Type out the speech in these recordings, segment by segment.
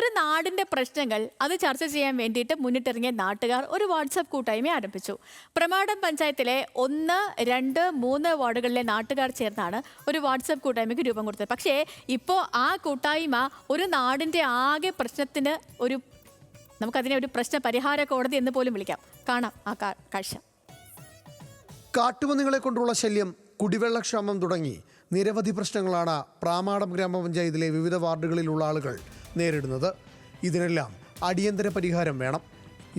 ഒരു നാടിന്റെ പ്രശ്നങ്ങൾ അത് ചർച്ച ചെയ്യാൻ വേണ്ടിയിട്ട് മുന്നിട്ടിറങ്ങിയ നാട്ടുകാർ ഒരു വാട്സാപ്പ് കൂട്ടായ്മ ആരംഭിച്ചു. പ്രമാടം പഞ്ചായത്തിലെ 1, 2, 3 വാർഡുകളിലെ നാട്ടുകാർ ചേർന്നാണ് ഒരു വാട്സാപ്പ് കൂട്ടായ്മയ്ക്ക് രൂപം കൊടുത്തത്. പക്ഷേ ഇപ്പോൾ ആ കൂട്ടായ്മ ഒരു നാടിന്റെ ആകെ പ്രശ്നത്തിന് നമുക്കതിനെ ഒരു പ്രശ്ന പരിഹാര കോടതി എന്ന് പോലും വിളിക്കാം. കാണാം ആ കാഴ്ച. കാട്ടുപന്നികളെ കൊണ്ടുള്ള ശല്യം, കുടിവെള്ളക്ഷാമം തുടങ്ങി നിരവധി പ്രശ്നങ്ങളാണ് പ്രാമാടം ഗ്രാമപഞ്ചായത്തിലെ വിവിധ വാർഡുകളിലുള്ള ആളുകൾ നേരിടുന്നത്. ഇതിനെല്ലാം അടിയന്തര പരിഹാരം വേണം.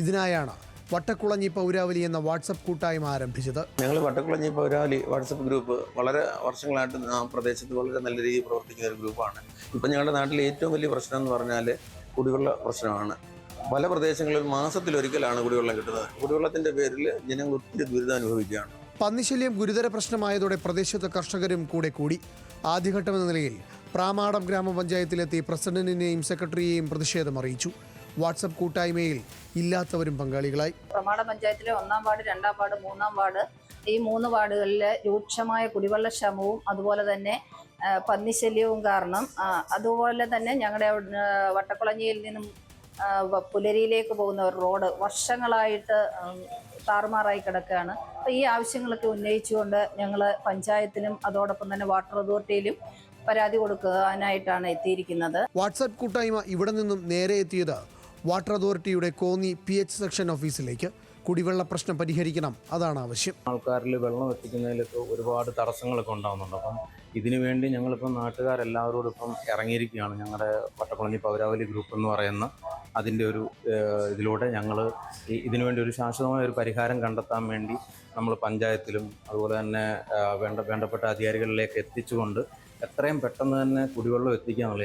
ഇതിനായാണ് വട്ടക്കുളഞ്ഞി പൗരാവലി എന്ന വാട്സപ്പ് കൂട്ടായ്മ ആരംഭിച്ചത്. ഞങ്ങൾ വട്ടക്കുളഞ്ഞി പൗരാവലി വാട്സപ്പ് ഗ്രൂപ്പ് വളരെ വർഷങ്ങളായിട്ട് ആ പ്രദേശത്ത് വളരെ നല്ല രീതിയിൽ പ്രവർത്തിക്കുന്ന ഒരു ഗ്രൂപ്പാണ്. ഇപ്പം ഞങ്ങളുടെ നാട്ടിലെ ഏറ്റവും വലിയ പ്രശ്നം എന്ന് പറഞ്ഞാൽ കുടിവെള്ള പ്രശ്നമാണ്. പല പ്രദേശങ്ങളിൽ മാസത്തിലൊരിക്കലാണ് കുടിവെള്ളം കിട്ടുന്നത്. കുടിവെള്ളത്തിൻ്റെ പേരിൽ ജനങ്ങൾ ഒത്തിരി ദുരിതം അനുഭവിക്കുകയാണ്. പന്നിശല്യം ഗുരുതര പ്രശ്നമായതോടെ പ്രദേശത്തെ കർഷകരും കൂടി. ആദ്യഘട്ടമെന്ന നിലയിൽ പ്രാമാടം ഗ്രാമപഞ്ചായത്തിലെത്തി പ്രസിഡന്റിനെയും സെക്രട്ടറിയെയും പ്രതിഷേധം അറിയിച്ചു. വാട്സപ്പ് കൂട്ടായ്മയിൽ ഇല്ലാത്തവരും പങ്കാളികളായി. പ്രമാടം പഞ്ചായത്തിലെ 1-ാം വാർഡ്, 2-ാം വാർഡ്, 3-ാം വാർഡ്, ഈ 3 വാർഡുകളിലെ രൂക്ഷമായ കുടിവെള്ളക്ഷാമവും അതുപോലെ തന്നെ പന്നിശല്യവും കാരണം, അതുപോലെ തന്നെ ഞങ്ങളുടെ വട്ടക്കുളഞ്ഞിയിൽ നിന്നും പുലരിയിലേക്ക് പോകുന്ന ഒരു റോഡ് വർഷങ്ങളായിട്ട് താറുമാറായി കിടക്കുകയാണ്. അപ്പോൾ ഈ ആവശ്യങ്ങളൊക്കെ ഉന്നയിച്ചുകൊണ്ട് ഞങ്ങൾ പഞ്ചായത്തിലും അതോടൊപ്പം തന്നെ വാട്ടർ അതോറിറ്റിയിലും പരാതി കൊടുക്കാനായിട്ടാണ് എത്തിയിരിക്കുന്നത്. വാട്സാപ്പ് കൂട്ടായ്മ ഇവിടെ നിന്നും നേരെ എത്തിയത് വാട്ടർ അതോറിറ്റിയുടെ കോന്നി PH സെക്ഷൻ ഓഫീസിലേക്ക്. കുടിവെള്ള പ്രശ്നം പരിഹരിക്കണം, അതാണ് ആവശ്യം. ആൾക്കാരിൽ വെള്ളം എത്തിക്കുന്നതിലൊക്കെ ഒരുപാട് തടസ്സങ്ങളൊക്കെ ഉണ്ടാകുന്നുണ്ട്. അപ്പം ഇതിനു വേണ്ടി ഞങ്ങളിപ്പം നാട്ടുകാരെല്ലാവരോടും ഇപ്പം ഇറങ്ങിയിരിക്കുകയാണ്. ഞങ്ങളുടെ വട്ടക്കുളഞ്ഞി പൗരാവലി ഗ്രൂപ്പ് എന്ന് പറയുന്ന അതിൻ്റെ ഒരു ഇതിലൂടെ ഞങ്ങൾ ഇതിനുവേണ്ടി ഒരു ശാശ്വതമായ ഒരു പരിഹാരം കണ്ടെത്താൻ വേണ്ടി നമ്മൾ പഞ്ചായത്തിലും അതുപോലെ തന്നെ വേണ്ടപ്പെട്ട അധികാരികളിലേക്ക് എത്തിച്ചുകൊണ്ട് എത്രയും പെട്ടെന്ന് തന്നെ കുടിവെള്ളം എത്തിക്കാനുള്ള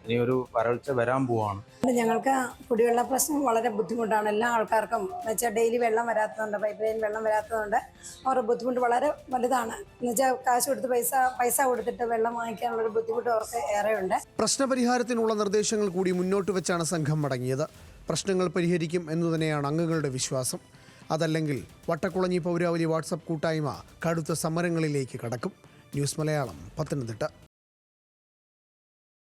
ഇനിയൊരു വരൾച്ച വരാൻ പോവാണ്. ഞങ്ങൾക്ക് കുടിവെള്ള പ്രശ്നം വളരെ ബുദ്ധിമുട്ടാണ്. എല്ലാ ആൾക്കാർക്കും എന്നുവെച്ചാൽ ഡെയിലി വെള്ളം വരാത്തതുകൊണ്ട്, പൈപ്പ് ലൈൻ വെള്ളം വരാത്തതുകൊണ്ട് അവരുടെ ബുദ്ധിമുട്ട് വളരെ വലുതാണ്. എന്നുവെച്ചാൽ കാശ് കൊടുത്ത് പൈസ കൊടുത്തിട്ട് വെള്ളം വാങ്ങിക്കാനുള്ളൊരു ബുദ്ധിമുട്ട് അവർക്ക് ഏറെയുണ്ട്. പ്രശ്നപരിഹാരത്തിനുള്ള നിർദ്ദേശങ്ങൾ കൂടി മുന്നോട്ട് വെച്ചാണ് സംഘം മടങ്ങിയത്. പ്രശ്നങ്ങൾ പരിഹരിക്കും എന്നു തന്നെയാണ് അംഗങ്ങളുടെ വിശ്വാസം. അതല്ലെങ്കിൽ വട്ടക്കുളഞ്ഞി പൗരാവലി വാട്സപ്പ് കൂട്ടായ്മ കടുത്ത സമരങ്ങളിലേക്ക് കടക്കും. ന്യൂസ് മലയാളം, പത്തനംതിട്ട.